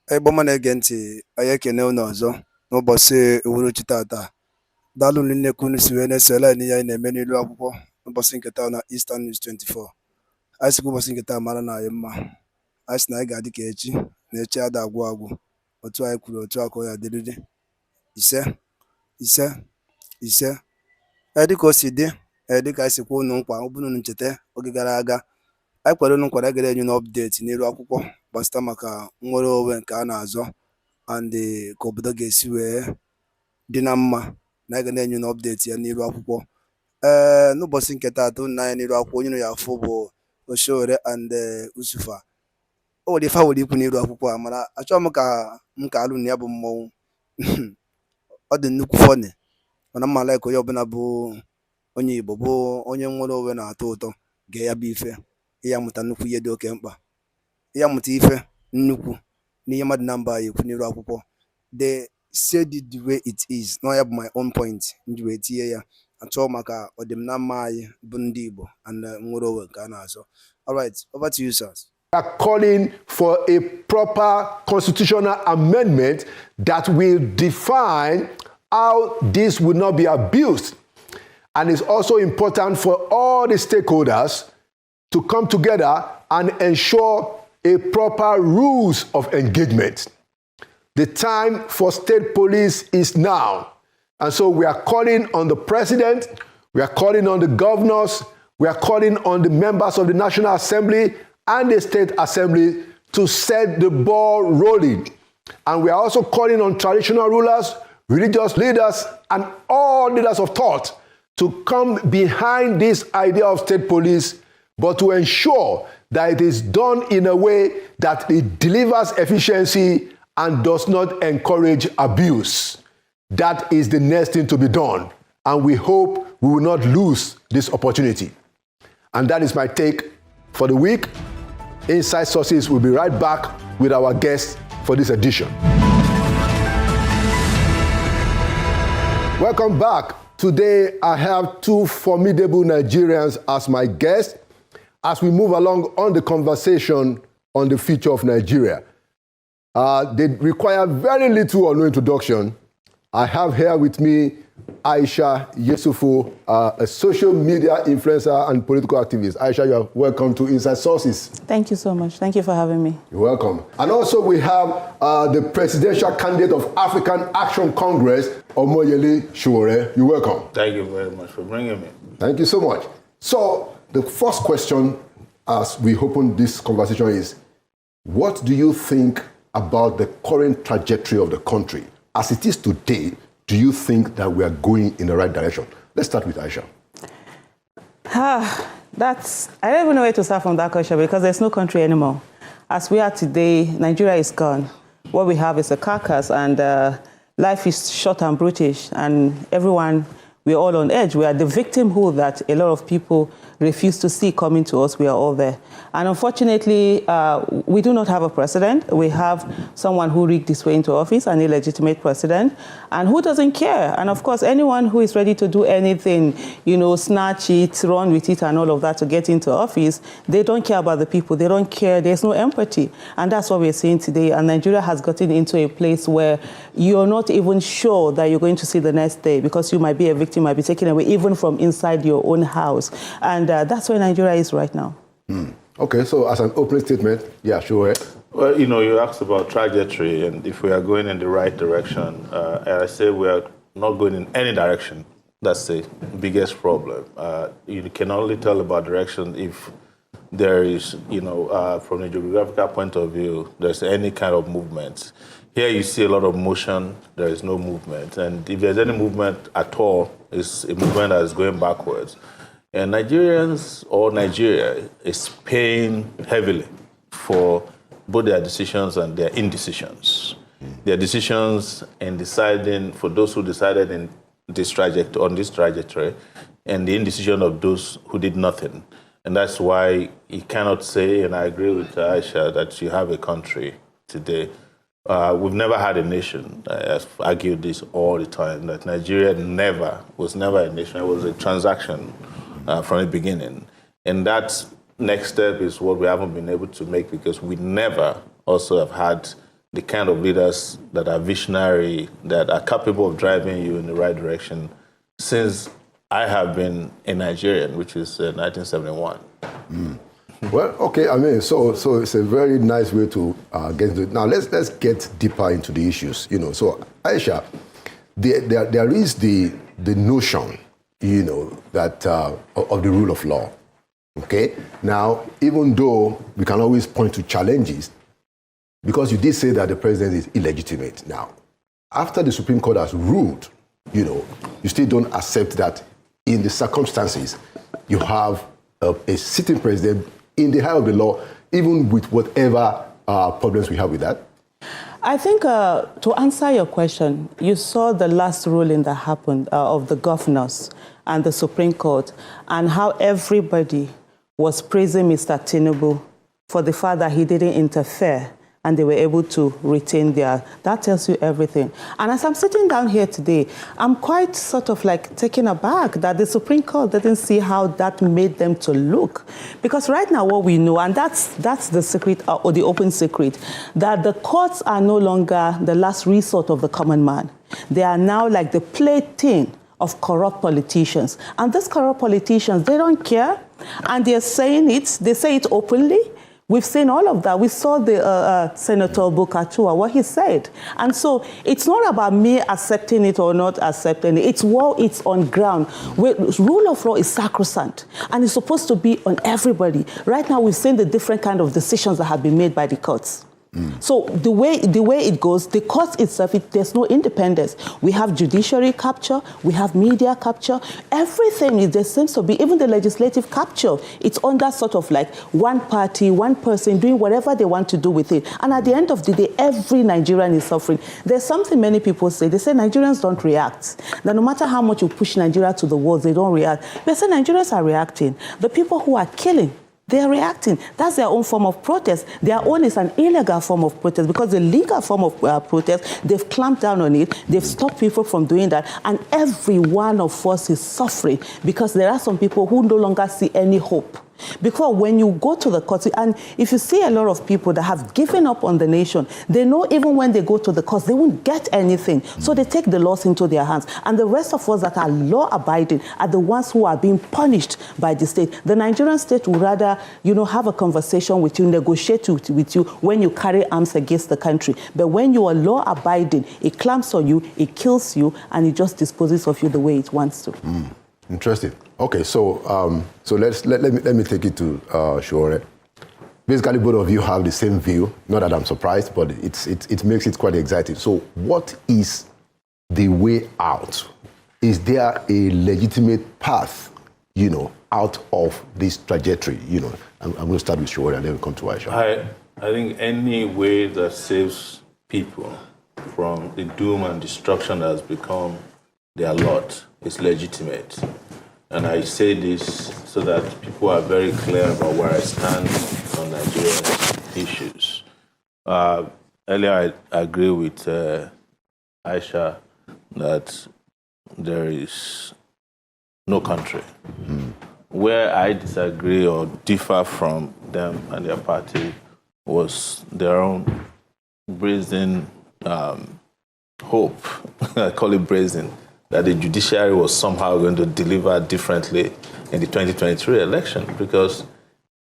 Egboma na-ege ntị, anyị ekene unu ọzọ n'ụbọchị uhuruchi tata. Daalụ nne ka unu si wee na-esole n'ihe anyị na-eme n'ilu akwụkwọ n'ụbọchị nke taa na Eastern News 24. Anyị sịkwa ụbọchị nke taa mara na anyị mma. Anyị sị na anyị ga-adị ka echi na echi ada agwụ agwụ. Otu anyị kwuru otu aka ya dịrịrị. Ise ise ise. Dịka o si dị, dịka anyị si kwa unu nkwa, ọ bụrụ unu ncheta oge gara aga, anyị kwere unu nkwa gara enye unu ọpdeti n'ilu akwụkwọ gbasịta maka nnwere onwe nke a na-azọ and ka obodo ga-esi wee dị na mma, na anyị ga na-enye unu ọpdeti ya n'ilu akwụkwọ. N'ụbọchị nke taata unu na-anya n'ilu akwụkwọ, onye unu ya afụ bụ Sowore Yusuf. O nwere ife a nwere ikwu n'ilu akwụkwọ a, mana achọghị m ka m ka alụ na ya bụ mmọnwụ. Ọ dị nnukwu fọni, mana mma like onye ọbụla bụ onye Igbo bụ onye nnwere onwe na-atọ ụtọ gee ya bụ ife, ihe amụta nnukwu ihe dị oke mkpa, ihe amụta ife nnukwu n'ihe mmadụ na mba ekwu n'iru akwụkwọ. They said it the way it is. No, I have my own point nji wee tinye ya, achọọ maka ọdịmna mma anyị bụ ndị Igbo and nnwere onwe nke a na-azọ. All right, over to you, sirs. We are calling for a proper constitutional amendment that will define how this will not be abused. And it's also important for all the stakeholders to come together and ensure a proper rules of engagement. The time for state police is now. And so we are calling on the president, we are calling on the governors, we are calling on the members of the National Assembly and the State Assembly to set the ball rolling. And we are also calling on traditional rulers, religious leaders, and all leaders of thought to come behind this idea of state police, but to ensure that it is done in a way that it delivers efficiency and does not encourage abuse. That is the next thing to be done. And we hope we will not lose this opportunity. And that is my take for the week. Inside Sources will be right back with our guests for this edition. Welcome back. Today, I have two formidable Nigerians as my guests as we move along on the conversation on the future of Nigeria. They require very little or no introduction. I have here with me Aisha Yusuf, a social media influencer and political activist. Aisha, you are welcome to Inside Sources. Thank you so much. Thank you for having me. You're welcome. And also we have the presidential candidate of African Action Congress, Omoyele Sowore. You're welcome. Thank you very much for bringing me. Thank you so much. So the first question as we open this conversation is, what do you think about the current trajectory of the country? As it is today, do you think that we are going in the right direction? Let's start with Aisha. I don't even know where to start from that question because there's no country anymore. As we are today, Nigeria is gone. What we have is a carcass, and life is short and brutish, and everyone, we're all on edge. We are the victimhood that a lot of people refuse to see coming to us. We are all there. And unfortunately, we do not have a president. We have someone who rigged his way into office, an illegitimate president, and who doesn't care. And of course, anyone who is ready to do anything, you know, snatch it, run with it, and all of that to get into office, they don't care about the people. They don't care. There's no empathy. And that's what we're seeing today. And Nigeria has gotten into a place where you're not even sure that you're going to see the next day because you might be a victim, might be taken away even from inside your own house. And that's where Nigeria is right now. Okay, so as an opening statement, yeah, sure. Well, you know, you asked about trajectory and if we are going in the right direction. And I say we are not going in any direction. That's the biggest problem. You can only tell about direction if there is, you know, from a geographical point of view, there's any kind of movement. Here you see a lot of motion, there is no movement. And if there's any movement at all, it's a movement that is going backwards. And Nigerians, or Nigeria, is paying heavily for both their decisions and their indecisions. Their decisions in deciding, for those who decided in this trajectory, and the indecision of those who did nothing. And that's why you cannot say, and I agree with Aisha, that you have a country today. We've never had a nation. I've argued this all the time, that Nigeria was never a nation. It was a transaction from the beginning. And that next step is what we haven't been able to make because we never also have had the kind of leaders that are visionary, that are capable of driving you in the right direction since I have been a Nigerian, which is 1971. Well, okay, I mean, so it's a very nice way to get into it. Now, let's get deeper into the issues, you know. So, Aisha, there is the notion, you know, that of the rule of law, okay? Now, even though we can always point to challenges, because you did say that the president is illegitimate. Now, after the Supreme Court has ruled, you know, you still don't accept that in the circumstances you have a sitting president in the eye of the law, even with whatever problems we have with that? I think to answer your question, you saw the last ruling that happened of the governors and the Supreme Court, and how everybody was praising Mr. Tinubu for the fact that he didn't interfere and they were able to retain that tells you everything. And as I'm sitting down here today, I'm quite sort of like taken aback that the Supreme Court didn't see how that made them to look. Because right now what we know, and that's the secret, or the open secret, that the courts are no longer the last resort of the common man. They are now like the plaything of corrupt politicians. And these corrupt politicians, they don't care, and they're saying it, they say it openly. We've seen all of that. We saw the Senator Bukachua, what he said. And so it's not about me accepting it or not accepting it. It's what it's on ground. Rule of law is sacrosanct, and it's supposed to be on everybody. Right now, we've seen the different kind of decisions that have been made by the courts. So the way it goes, the court itself, there's no independence. We have judiciary capture, we have media capture, everything there seems to be, even the legislative capture, it's under sort of like one party, one person doing whatever they want to do with it. And at the end of the day, every Nigerian is suffering. There's something many people say. They say Nigerians don't react. That no matter how much you push Nigeria to the walls, they don't react. They say Nigerians are reacting. The people who are killing, they are reacting. That's their own form of protest. Their own is an illegal form of protest, because the legal form of protest, they've clamped down on it. They've stopped people from doing that. And every one of us is suffering because there are some people who no longer see any hope. Because when you go to the courts, and if you see a lot of people that have given up on the nation, they know even when they go to the courts, they won't get anything. So they take the laws into their hands. And the rest of us that are law-abiding are the ones who are being punished by the state. The Nigerian state would rather, you know, have a conversation with you, negotiate with you when you carry arms against the country. But when you are law-abiding, it clamps on you, it kills you, and it just disposes of you the way it wants to. Interesting. Okay, so let me take it to Sowore. Basically, both of you have the same view. Not that I'm surprised, but it makes it quite exciting. So, what is the way out? Is there a legitimate path, you know, out of this trajectory? You know, I'm going to start with Sowore and then we'll come to Aisha. I think any way that saves people from the doom and destruction that has become their lot is legitimate. And I say this so that people are very clear about where I stand on Nigerian issues. Earlier, I agree with Aisha that there is no country. Where I disagree or differ from them and their party was their own brazen hope, I call it brazen, that the judiciary was somehow going to deliver differently in the 2023 election, because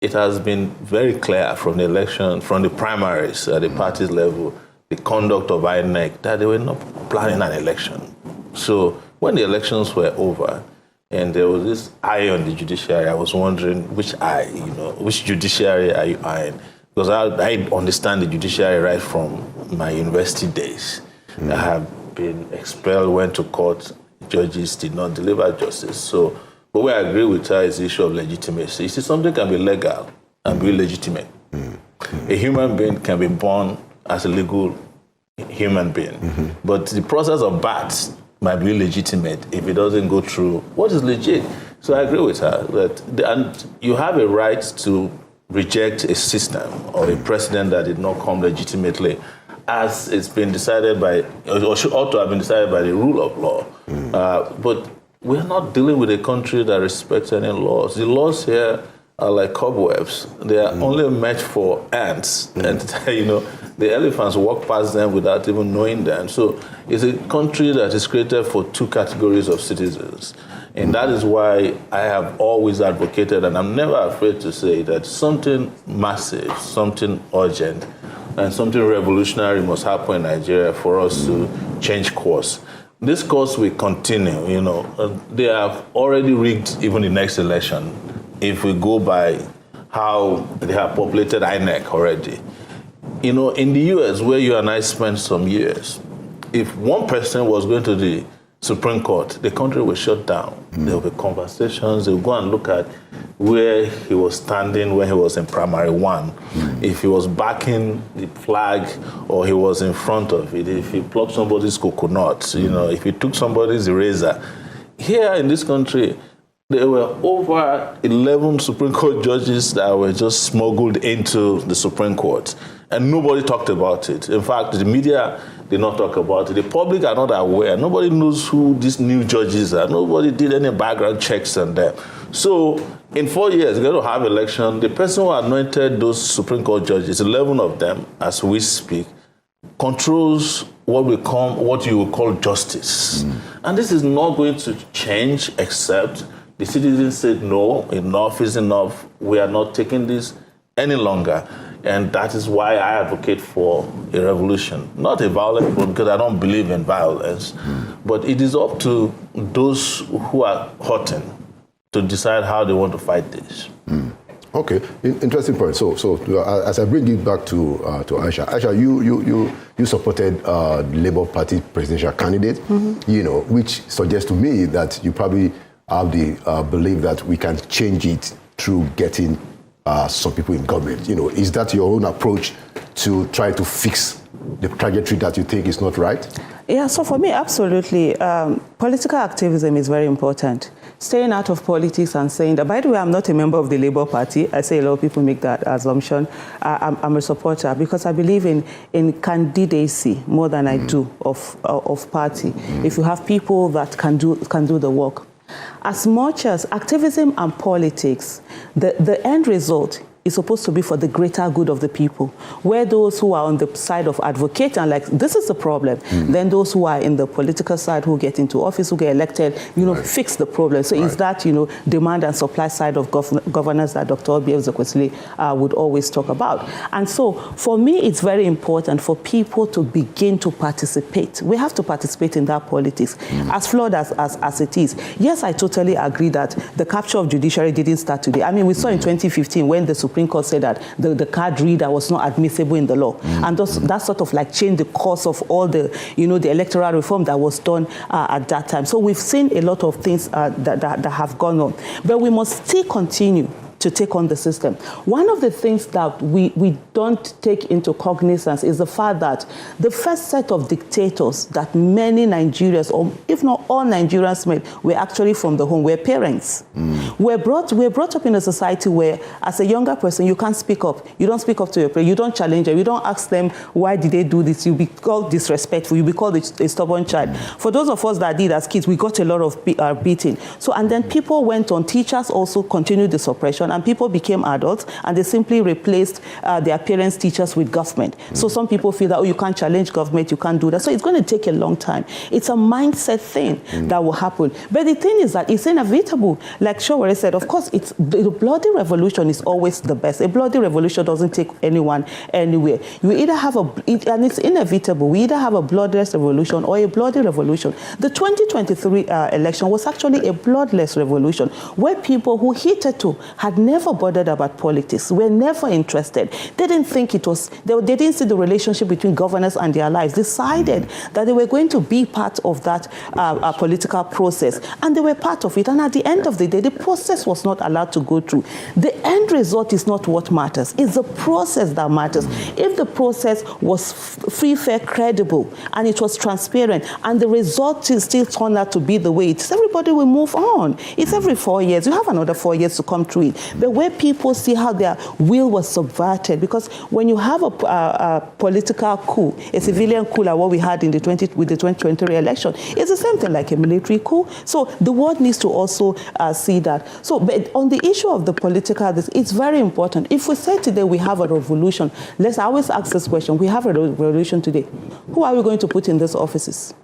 it has been very clear from the election, from the primaries at the party's level, the conduct of INEC, that they were not planning an election. So when the elections were over and there was this eye on the judiciary, I was wondering which eye, you know, which judiciary are you eyeing? Because I understand the judiciary right from my university days. I have been expelled, went to court, judges did not deliver justice. So, but where I agree with her is the issue of legitimacy. You see, something can be legal and be legitimate. A human being can be born as a legal human being, but the process of birth might be legitimate if it doesn't go through what is legit. So I agree with her that, and you have a right to reject a system or a precedent that did not come legitimately, as it's been decided by, or ought to have been decided by the rule of law. But we're not dealing with a country that respects any laws. The laws here are like cobwebs. They are only meant for ants. And, you know, The elephants walk past them without even knowing them. So it's a country that is created for two categories of citizens. And that is why I have always advocated, and I'm never afraid to say that something massive, something urgent, and something revolutionary must happen in Nigeria for us to change course. This course will continue, you know. They have already rigged even the next election if we go by how they have populated INEC already. You know, in the US, where you and I spent some years, if one person was going to the Supreme Court, the country will shut down. There will be conversations. They will go and look at where he was standing when he was in primary one. If he was backing the flag or he was in front of it, if he plucked somebody's coconut, you know, if he took somebody's eraser. Here in this country, there were over 11 Supreme Court judges that were just smuggled into the Supreme Court, and nobody talked about it. In fact, the media did not talk about it. The public are not aware. Nobody knows who these new judges are. Nobody did any background checks on them. So in 4 years, we're going to have election. The person who anointed those Supreme Court judges, 11 of them, as we speak, controls what you would call justice. And this is not going to change except the citizens said, no, enough is enough. We are not taking this any longer. And that is why I advocate for a revolution. Not a violent one, because I don't believe in violence. But it is up to those who are hurting to decide how they want to fight this. Okay, interesting point. So as I bring it back to Aisha, you supported the Labour Party presidential candidate, you know, which suggests to me that you probably have the belief that we can change it through getting some people in government. You know, is that your own approach to try to fix the trajectory that you think is not right? Yeah, so for me, absolutely. Political activism is very important. Staying out of politics and saying that, by the way, I'm not a member of the Labour Party. I say a lot of people make that assumption. I'm a supporter because I believe in candidacy more than I do of party. If you have people that can do the work. As much as activism and politics, the end result is supposed to be for the greater good of the people. Where those who are on the side of advocating, like, this is the problem, then those who are in the political side who get into office, who get elected, you know, fix the problem. So it's that, you know, demand and supply side of governance that Dr. Obievze would always talk about. And so for me, it's very important for people to begin to participate. We have to participate in that politics, as flawed as it is. Yes, I totally agree that the capture of judiciary didn't start today. I mean, we saw in 2015 when the Supreme Court said that the card reader was not admissible in the law. And that sort of like changed the course of all the, you know, the electoral reform that was done at that time. So we've seen a lot of things that have gone on. But we must still continue to take on the system. One of the things that we don't take into cognizance is the fact that the first set of dictators that many Nigerians, or if not all Nigerians made, were actually from the home, were parents. We're brought up in a society where, as a younger person, you can't speak up. You don't speak up to your parents. You don't challenge them. You don't ask them, why did they do this? You'll be called disrespectful. You'll be called a stubborn child. For those of us that did as kids, we got a lot of beating. So, and then people went on. Teachers also continued the suppression, and people became adults, and they simply replaced their parents' teachers with government. So some people feel that, oh, you can't challenge government, you can't do that. So it's going to take a long time. It's a mindset thing that will happen. But the thing is that it's inevitable. Like Sowore said, of course, the bloody revolution is always the best. A bloody revolution doesn't take anyone anywhere. You either have and it's inevitable, we either have a bloodless revolution or a bloody revolution. The 2023 election was actually a bloodless revolution, where people who hitherto had never bothered about politics, were never interested. They didn't think it was, they didn't see the relationship between governance and their lives, decided that they were going to be part of that political process. And they were part of it. And at the end of the day, the process was not allowed to go through. The end result is not what matters. It's the process that matters. If the process was free, fair, credible, and it was transparent, and the result is still turned out to be the way it is, everybody will move on. It's every 4 years. You have another 4 years to come through it. But where people see how their will was subverted, because when you have a political coup, a civilian coup like what we had in with the 2023 election, it's the same thing like a military coup. So the world needs to also see that. So, but on the issue of the political, it's very important. If we say today we have a revolution, let's always ask this question: we have a revolution today. Who are we going to put in these offices?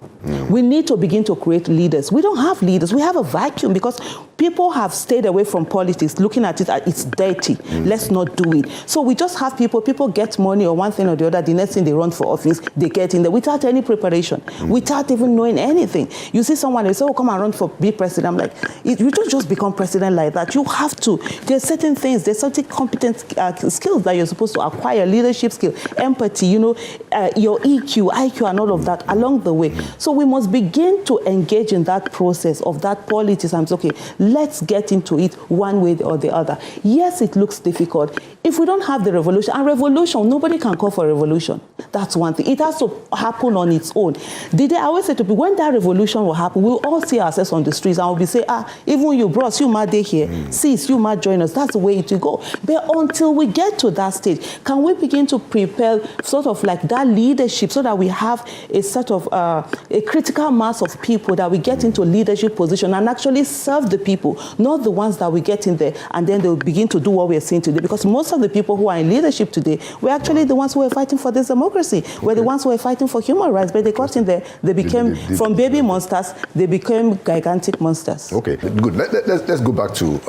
We need to begin to create leaders. We don't have leaders. We have a vacuum because people have stayed away from politics, looking at it as it's dirty. Let's not do it. So we just have people get money or one thing or the other. The next thing they run for office, they get in there without any preparation, without even knowing anything. You see someone, they say, oh, come and run for be president. I'm like, you don't just become president like that. You have to. There's certain things, there's certain competence skills that you're supposed to acquire, leadership skill, empathy, your EQ, IQ, and all of that along the way. So we must begin to engage in that process of that politics and say, okay, let's get into it one way or the other. Yes, it looks difficult. If we don't have the revolution, and revolution, nobody can call for a revolution. That's one thing. It has to happen on its own. I always say to people, when that revolution will happen, we'll all see ourselves on the streets and we'll be saying, even you bros, you might be here. Sis, you might join us. That's the way it will go. But until we get to that stage, can we begin to prepare sort of like that leadership so that we have a sort of a critical mass of people that we get into leadership position and actually serve the people, not the ones that we get in there and then they'll begin to do what we're seeing today. Because most of the people who are in leadership today were actually the ones who were fighting for this democracy. We're the ones who were fighting for human rights, but they got in there, they became, from baby monsters, they became gigantic monsters. Okay, good. Let's go back to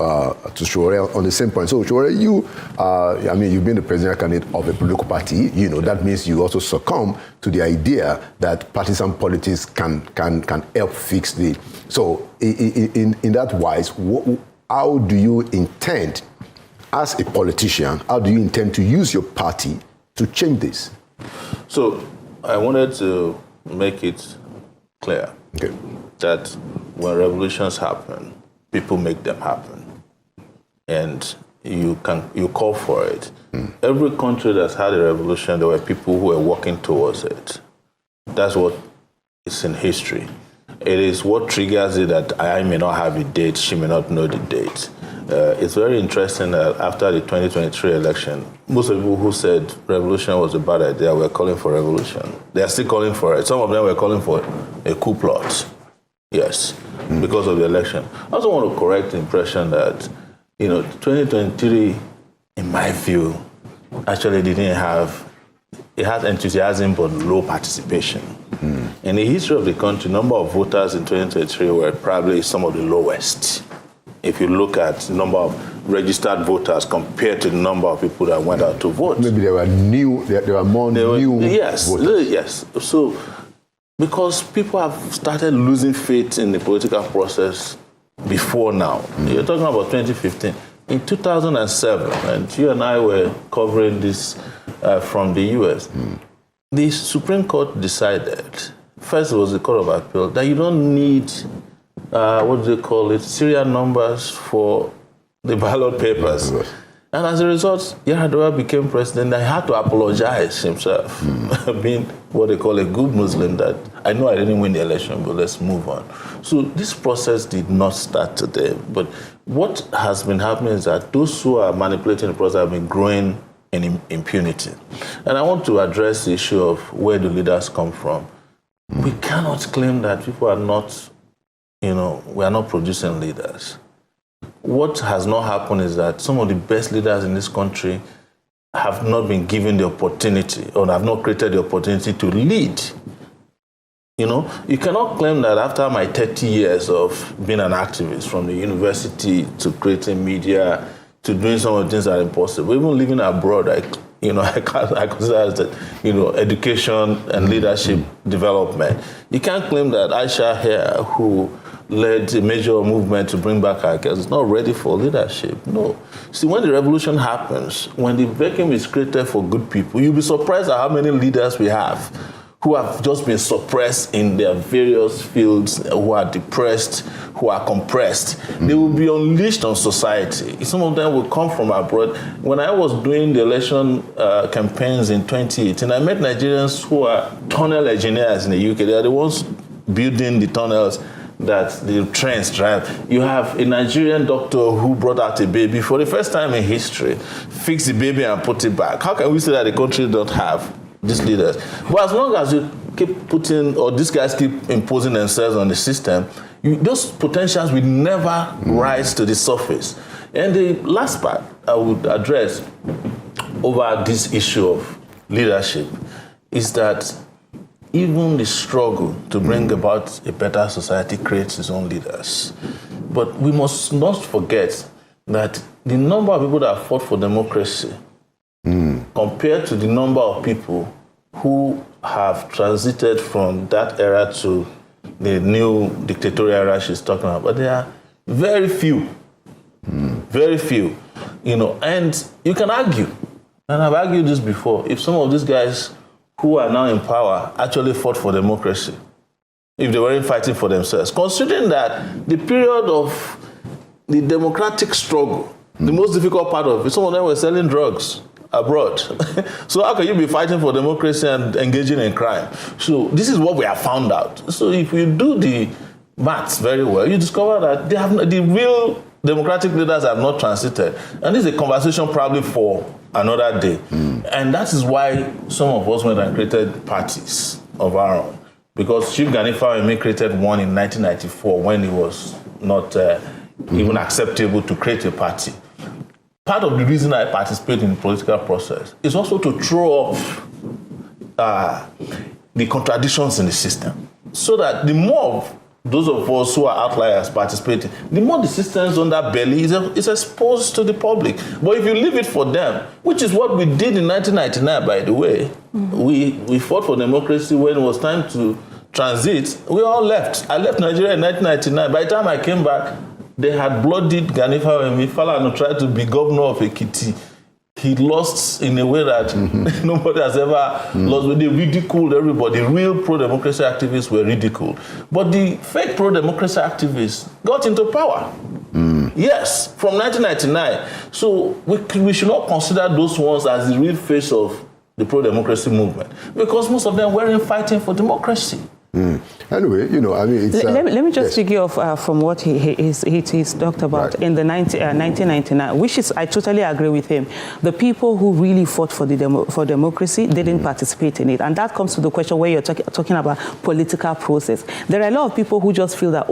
Sowore on the same point. So Sowore, you've been the presidential candidate of a political party. That means you also succumb to the idea that partisan politics can help fix the. So in that wise, how do you intend, as a politician, how do you intend to use your party to change this? So I wanted to make it clear that when revolutions happen, people make them happen, and you call for it. Every country that's had a revolution, there were people who were working towards it. That's what is in history. It is what triggers it that I may not have a date, she may not know the date. It's very interesting that after the 2023 election, most of the people who said revolution was a bad idea were calling for revolution. They are still calling for it. Some of them were calling for a coup plot. Yes, because of the election. I also want to correct the impression that, 2023, in my view, actually it has enthusiasm but low participation. In the history of the country, number of voters in 2023 were probably some of the lowest. If you look at the number of registered voters compared to the number of people that went out to vote. Maybe there were more new yes, voters. Yes. So, because people have started losing faith in the political process before now. You're talking about 2015. In 2007, and you and I were covering this from the US, the Supreme Court decided, first it was the Court of Appeal, that you don't need, serial numbers for the ballot papers. And as a result, Yar'Adua became president and he had to apologize himself, being what they call a good Muslim, that I know I didn't win the election, but let's move on. So this process did not start today. But what has been happening is that those who are manipulating the process have been growing in impunity. And I want to address the issue of where the leaders come from. We cannot claim that people are not, we are not producing leaders. What has not happened is that some of the best leaders in this country have not been given the opportunity or have not created the opportunity to lead. You cannot claim that after my 30 years of being an activist, from the university to creating media to doing some of the things that are impossible, even living abroad, I consider that, education and leadership development. You can't claim that Aisha here, who led a major movement to bring back our girls, is not ready for leadership. No. See, when the revolution happens, when the vacuum is created for good people, you'll be surprised at how many leaders we have who have just been suppressed in their various fields, who are depressed, who are compressed. They will be unleashed on society. Some of them will come from abroad. When I was doing the election campaigns in 2018, I met Nigerians who are tunnel engineers in the UK. They are the ones building the tunnels that the trends drive. You have a Nigerian doctor who brought out a baby for the first time in history, fixed the baby and put it back. How can we say that the country don't have these leaders? But as long as you keep putting, or these guys keep imposing themselves on the system, those potentials will never rise to the surface. And the last part I would address over this issue of leadership is that even the struggle to bring about a better society creates its own leaders. But we must not forget that the number of people that fought for democracy compared to the number of people who have transited from that era to the new dictatorial era she's talking about, but there are very few. Very few, and you can argue, and I've argued this before, if some of these guys who are now in power actually fought for democracy, if they weren't fighting for themselves, considering that the period of the democratic struggle, the most difficult part of it, some of them were selling drugs abroad. So how can you be fighting for democracy and engaging in crime? So this is what we have found out. So if you do the maths very well, you discover that they have the real democratic leaders have not transited. And this is a conversation probably for another day. And that is why some of us went and created parties of our own. Because Chief Gani Fawemi created one in 1994 when it was not even acceptable to create a party. Part of the reason I participate in the political process is also to throw up the contradictions in the system. So that the more of those of us who are outliers participating, the more the system's underbelly is exposed to the public. But if you leave it for them, which is what we did in 1999, by the way, we fought for democracy when it was time to transit. We all left. I left Nigeria in 1999. By the time I came back, they had bloodied Gani Fawemi. Falana tried to be governor of Ekiti. He lost in a way that nobody has ever lost. They ridiculed everybody. Real pro-democracy activists were ridiculed. But the fake pro-democracy activists got into power. Yes, from 1999. So we should not consider those ones as the real face of the pro-democracy movement, because most of them weren't fighting for democracy. Anyway, it's... let me just figure off from what he's talked about in the 1999, which is, I totally agree with him. The people who really fought for for democracy didn't participate in it. And that comes to the question where you're talking about political process. There are a lot of people who just feel that,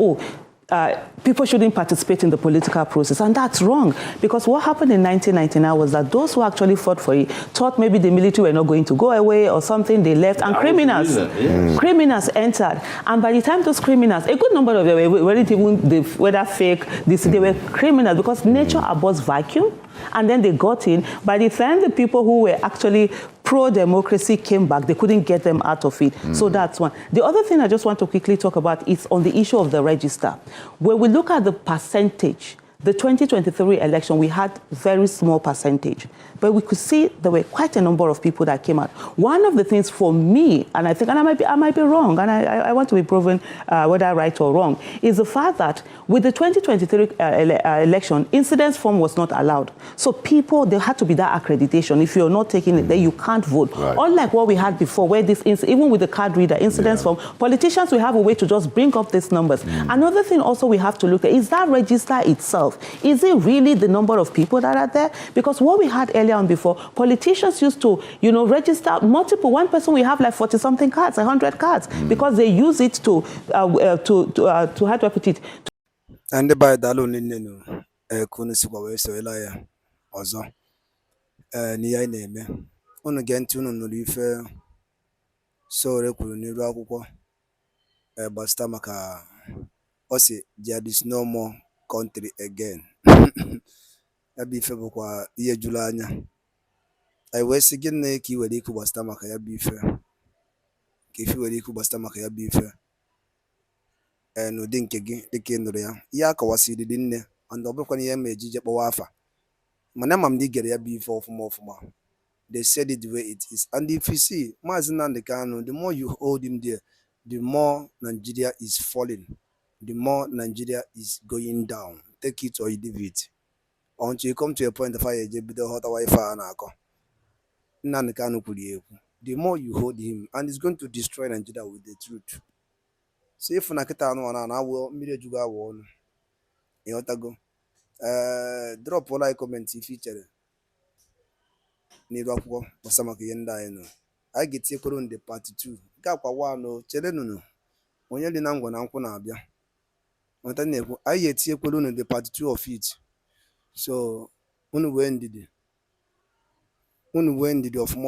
people shouldn't participate in the political process. And that's wrong. Because what happened in 1999 was that those who actually fought for it thought maybe the military were not going to go away or something. They left. And criminals entered. And by the time those criminals, a good number of them weren't even whether fake, they were criminals because nature abhors vacuum. And then they got in. By the time the people who were actually pro-democracy came back, they couldn't get them out of it. So that's one. The other thing I just want to quickly talk about is on the issue of the register. When we look at the percentage, the 2023 election, we had very small percentage. But we could see there were quite a number of people that came out. One of the things for me, and I think, and I might be wrong, and I want to be proven whether right or wrong, is the fact that with the 2023 election, incidence form was not allowed. So people, there had to be that accreditation. If you're not taking it, then you can't vote. Unlike what we had before, where this, even with the card reader, incidence form, politicians will have a way to just bring up these numbers. Another thing also we have to look at is that register itself. Is it really the number of people that are there? Because what we had earlier on before, politicians used to, register multiple. One person, we have like 40-something cards, 100 cards, because they use it to how do I put it? And by Dalo Nino, Kunisuba Westoelaya, Ozo, Nia name. On again, tune on the leaf, so Reku, Bastamaka, Osi, there is no more country again. Yabi fe kwa iye julanya. I was again ki wedi ku bastamaka yabi fe. Ki fi wedi ku bastamaka yabi fe. No dinkegi dikendro ya. Ya ka wasidi dinne. And obro kwani ya meji je wafa. Mana mamdi gere yabi fe ofuma. They said it the way it is. And if you see, Mazina the more you hold him there, the more Nigeria is falling. The more Nigeria is going down. Take it or you leave it. Until you come to a point of fire, the hot Wi-Fi and the more you hold him, and it's going to destroy Nigeria with the truth. so ịfụ na kịta anụ na awụ mmiri ejugo awụ ọnụ ịghọtago drọpụla anyị kọmentị ife ichere n'iru akwụkwọ gbasara maka ihe ndị anyị nọ anyị ga-etinyekwuru ndị pati 2 nke akwa wanụ chere nụnụ onye dị na ngwa na nkwụ na-abịa nweta na-ekwu anyị ga-etinyekwuru unu the part 2 of it so unu wee ndidi ọfụma